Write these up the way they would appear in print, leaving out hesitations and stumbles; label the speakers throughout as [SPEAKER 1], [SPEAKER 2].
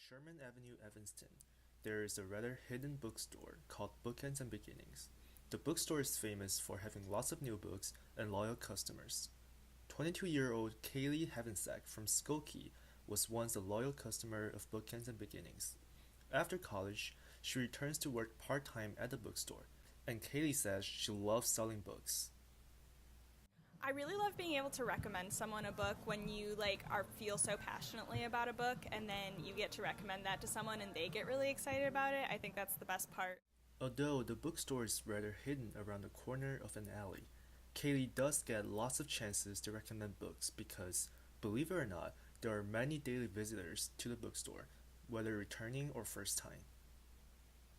[SPEAKER 1] Sherman Avenue, Evanston, there is a rather hidden bookstore called Bookends and Beginnings. The bookstore is famous for having lots of new books and loyal customers. 22-year-old Kaylee Havensack from Skokie was once a loyal customer of Bookends and Beginnings. After college, she returns to work part-time at the bookstore, and Kaylee says she loves selling books.
[SPEAKER 2] I really love being able to recommend someone a book when you feel so passionately about a book, and then you get to recommend that to someone and they get really excited about it. I think that's the best part.
[SPEAKER 1] Although the bookstore is rather hidden around the corner of an alley, Kaylee does get lots of chances to recommend books because, believe it or not, there are many daily visitors to the bookstore, whether returning or first time.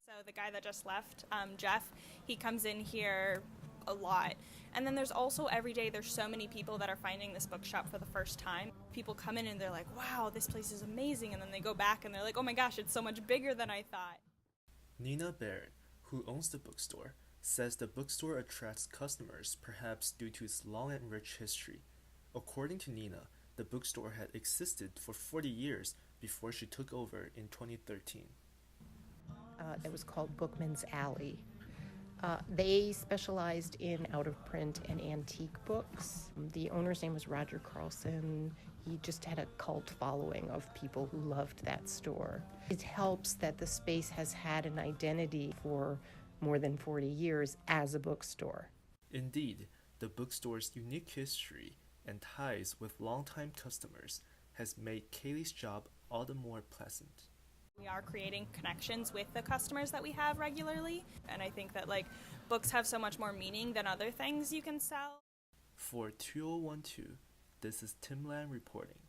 [SPEAKER 2] So the guy that just left, Jeff, he comes in here a lot. And then there's also every day there's so many people that are finding this bookshop for the first time. People come in and they're like, wow, this place is amazing. And then they go back and they're like, oh my gosh, it's so much bigger than I thought.
[SPEAKER 1] Nina Barrett, who owns the bookstore, says the bookstore attracts customers perhaps due to its long and rich history. According to Nina, the bookstore had existed for 40 years before she took over in 2013.
[SPEAKER 3] It was called Bookman's Alley. They specialized in out-of-print and antique books. The owner's name was Roger Carlson. He just had a cult following of people who loved that store. It helps that the space has had an identity for more than 40 years as a bookstore.
[SPEAKER 1] Indeed, the bookstore's unique history and ties with longtime customers has made Kaylee's job all the more pleasant.
[SPEAKER 2] We are creating connections with the customers that we have regularly, and I think that books have so much more meaning than other things you can sell.
[SPEAKER 1] For 2012, this is Tim Lan reporting.